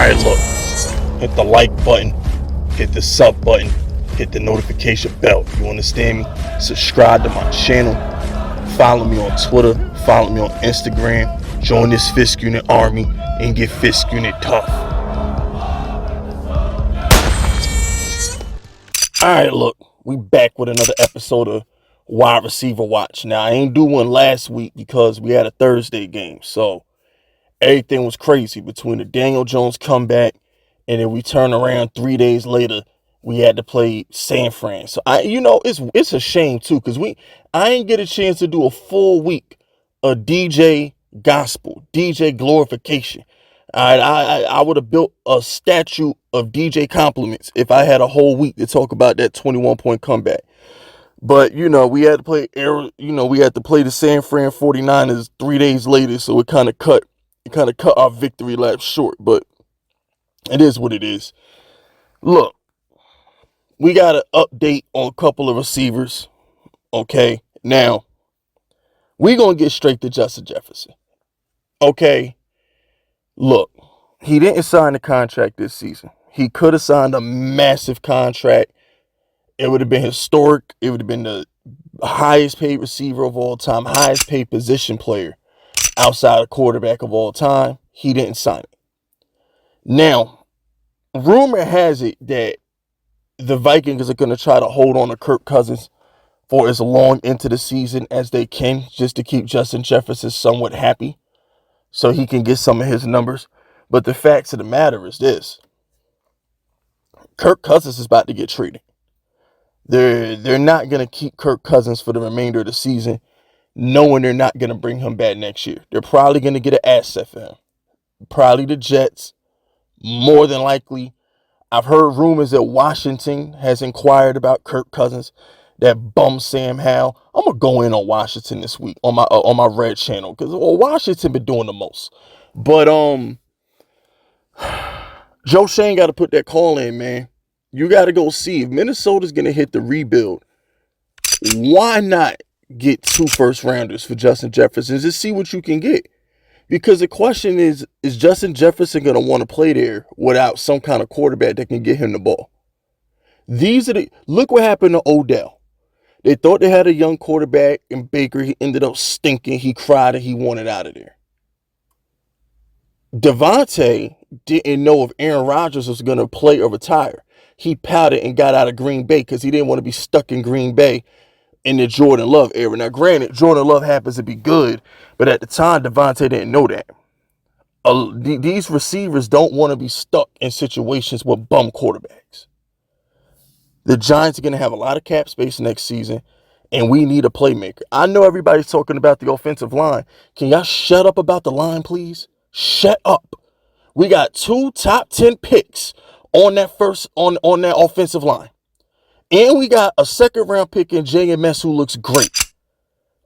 Alright, look. Hit the like button. Hit the sub button. Hit the notification bell. You understand me? Subscribe to my channel. Follow me on Twitter. Follow me on Instagram. Join this Fisk Unit army and get Fisk Unit tough. Alright, look. We back with another episode of Wide Receiver Watch. Now, I ain't do one last week because we had a Thursday game. So, everything was crazy between the Daniel Jones comeback and then we turn around 3 days later. We had to play San Fran. So, it's a shame, too, because I ain't get a chance to do a full week of DJ gospel, DJ glorification. I would have built a statue of DJ compliments if I had a whole week to talk about that 21-point comeback. But, we had to play the San Fran 49ers 3 days later, so it kind of cut our victory lap short, but it is what it is. Look, we got an update on a couple of receivers. Okay, now we're going to get straight to Justin Jefferson. Okay, look, he didn't sign a contract this season. He could have signed a massive contract. It would have been historic. It would have been the highest paid receiver of all time, highest paid position player outside of quarterback of all time. He didn't sign it. Now, rumor has it that the Vikings are going to try to hold on to Kirk Cousins for as long into the season as they can, just to keep Justin Jefferson somewhat happy so he can get some of his numbers. But the facts of the matter is this. Kirk Cousins is about to get traded. They're not going to keep Kirk Cousins for the remainder of the season, knowing they're not going to bring him back next year. They're probably going to get an asset for him. Probably the Jets. More than likely. I've heard rumors that Washington has inquired about Kirk Cousins. That bum Sam Howell. I'm going to go in on Washington this week on my Red channel because Washington been doing the most. But Joe Shane got to put that call in, man. You got to go see if Minnesota's going to hit the rebuild. Why not get 2 first-rounders for Justin Jefferson? Just see what you can get. Because the question is Justin Jefferson going to want to play there without some kind of quarterback that can get him the ball? Look what happened to Odell. They thought they had a young quarterback in Baker. He ended up stinking. He cried and he wanted out of there. Devante didn't know if Aaron Rodgers was going to play or retire. He pouted and got out of Green Bay because he didn't want to be stuck in Green Bay in the Jordan Love era. Now, granted, Jordan Love happens to be good, but at the time, Devante didn't know that. These receivers don't want to be stuck in situations with bum quarterbacks. The Giants are going to have a lot of cap space next season, and we need a playmaker. I know everybody's talking about the offensive line. Can y'all shut up about the line, please? Shut up. We got 2 top 10 picks on that on that offensive line. And we got a 2nd round pick in JMS who looks great.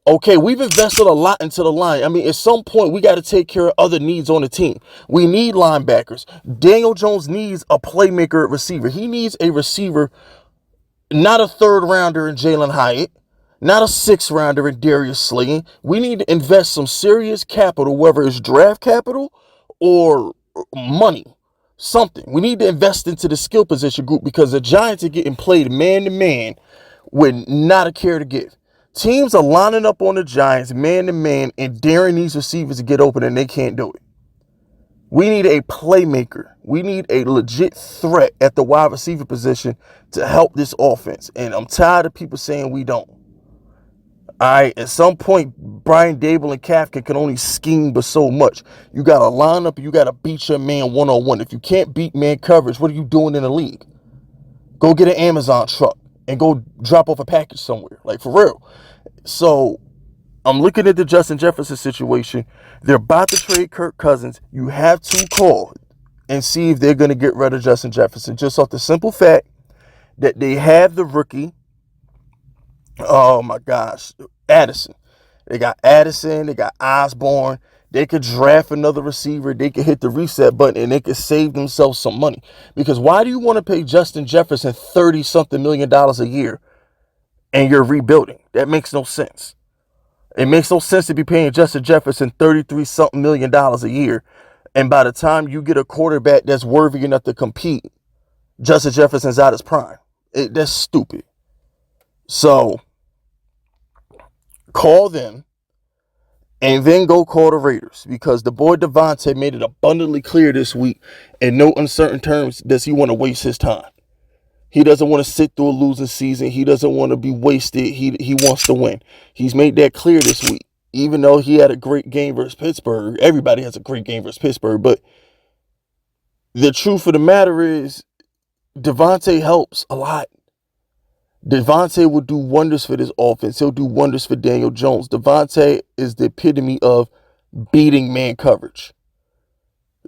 Okay, we've invested a lot into the line. I mean, at some point, we got to take care of other needs on the team. We need linebackers. Daniel Jones needs a playmaker at receiver. He needs a receiver, not a 3rd rounder in Jalen Hyatt, not a 6th rounder in Darius Slayton. We need to invest some serious capital, whether it's draft capital or money. Something. We need to invest into the skill position group because the Giants are getting played man-to-man with not a care to give. Teams are lining up on the Giants man-to-man and daring these receivers to get open and they can't do it. We need a playmaker. We need a legit threat at the wide receiver position to help this offense. And I'm tired of people saying we don't. All right, at some point, Brian Dable and Kafka can only scheme but so much. You got to line up and you got to beat your man one-on-one. If you can't beat man coverage, what are you doing in the league? Go get an Amazon truck and go drop off a package somewhere. Like, for real. So, I'm looking at the Justin Jefferson situation. They're about to trade Kirk Cousins. You have to call and see if they're going to get rid of Justin Jefferson. Just off the simple fact that they have the rookie. Oh my gosh, Addison. They got Addison, they got Osborne. They could draft another receiver. They could hit the reset button and they could save themselves some money. Because why do you want to pay Justin Jefferson $30-something million a year and you're rebuilding? That makes no sense. It makes no sense to be paying Justin Jefferson $33-something million a year And by the time you get a quarterback that's worthy enough to compete, Justin Jefferson's out his prime. That's stupid. So call them and then go call the Raiders, because the boy Devante made it abundantly clear this week in no uncertain terms does he want to waste his time. He doesn't want to sit through a losing season. He doesn't want to be wasted. He wants to win. He's made that clear this week. Even though he had a great game versus Pittsburgh, everybody has a great game versus Pittsburgh, but the truth of the matter is Devante helps a lot. Devante will do wonders for this offense. He'll do wonders for Daniel Jones. Devante is the epitome of beating man coverage.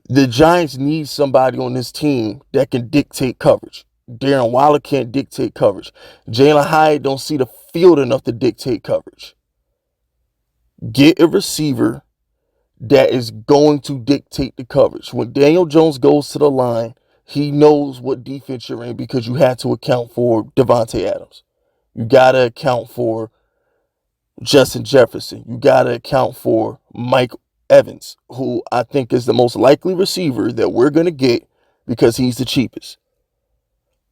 The Giants need somebody on this team that can dictate coverage. Darren Waller can't dictate coverage. Jalen Hyatt don't see the field enough to dictate coverage. Get a receiver that is going to dictate the coverage. When Daniel Jones goes to the line, he knows what defense you're in, because you had to account for Davante Adams. You got to account for Justin Jefferson. You got to account for Mike Evans, who I think is the most likely receiver that we're going to get because he's the cheapest.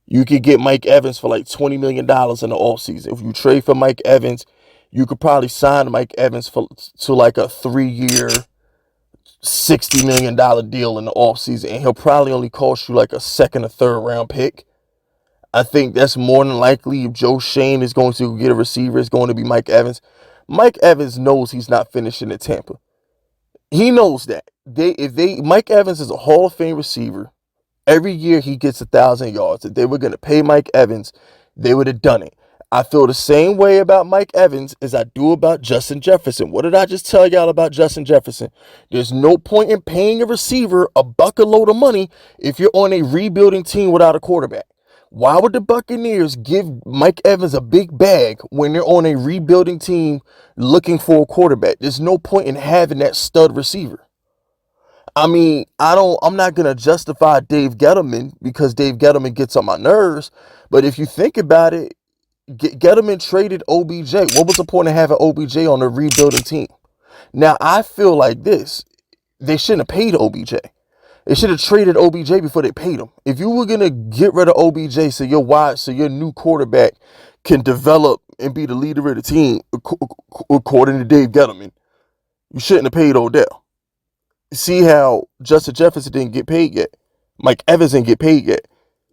You could get Mike Evans for like $20 million in the offseason. If you trade for Mike Evans, you could probably sign Mike Evans to like a 3-year, $60 million deal in the offseason, and he'll probably only cost you like a second or third round pick. I think that's more than likely. If Joe Shane is going to get a receiver, it's going to be Mike Evans. Mike Evans knows he's not finishing at Tampa. He knows that. Mike Evans is a Hall of Fame receiver. Every year he gets 1,000 yards. If they were going to pay Mike Evans, they would have done it. I feel the same way about Mike Evans as I do about Justin Jefferson. What did I just tell y'all about Justin Jefferson? There's no point in paying a receiver a bucket load of money if you're on a rebuilding team without a quarterback. Why would the Buccaneers give Mike Evans a big bag when they're on a rebuilding team looking for a quarterback? There's no point in having that stud receiver. I mean, I'm not going to justify Dave Gettleman because Dave Gettleman gets on my nerves. But if you think about it, Gettleman traded OBJ. What was the point of having OBJ on a rebuilding team? Now, I feel like this. They shouldn't have paid OBJ. They should have traded OBJ before they paid him. If you were going to get rid of OBJ so your new quarterback can develop and be the leader of the team, according to Dave Gettleman, you shouldn't have paid Odell. See how Justin Jefferson didn't get paid yet. Mike Evans didn't get paid yet.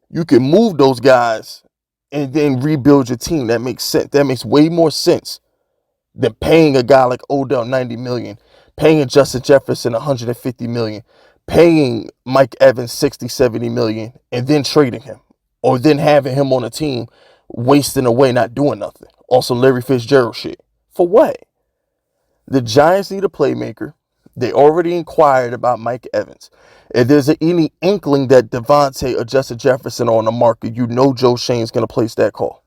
You can move those guys and then rebuild your team. That makes sense. That makes way more sense than paying a guy like Odell $90 million, paying Justin Jefferson $150 million, paying Mike Evans $60, $70 million, and then trading him, or then having him on a team wasting away, not doing nothing. Also, Larry Fitzgerald shit. For what? The Giants need a playmaker. They already inquired about Mike Evans. If there's any inkling that Devante or Justin Jefferson are on the market, you know Joe Shane's going to place that call.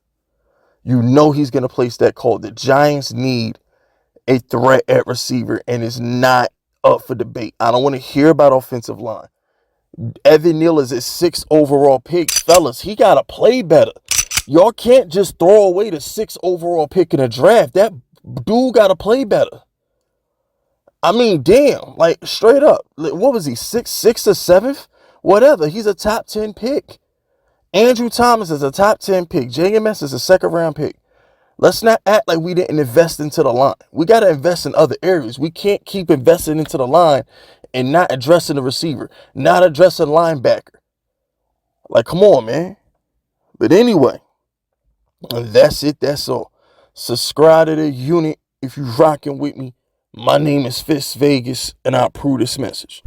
You know he's going to place that call. The Giants need a threat at receiver, and it's not up for debate. I don't want to hear about offensive line. Evan Neal is a 6th overall pick. Fellas, he got to play better. Y'all can't just throw away the 6th overall pick in a draft. That dude got to play better. I mean, damn, like straight up. What was he, 6th or 7th? Whatever. He's a top 10 pick. Andrew Thomas is a top 10 pick. JMS is a 2nd round pick. Let's not act like we didn't invest into the line. We got to invest in other areas. We can't keep investing into the line and not addressing the receiver, not addressing linebacker. Like, come on, man. But anyway, that's it. That's all. Subscribe to the unit if you're rocking with me. My name is Fitz Vegas, and I approve this message.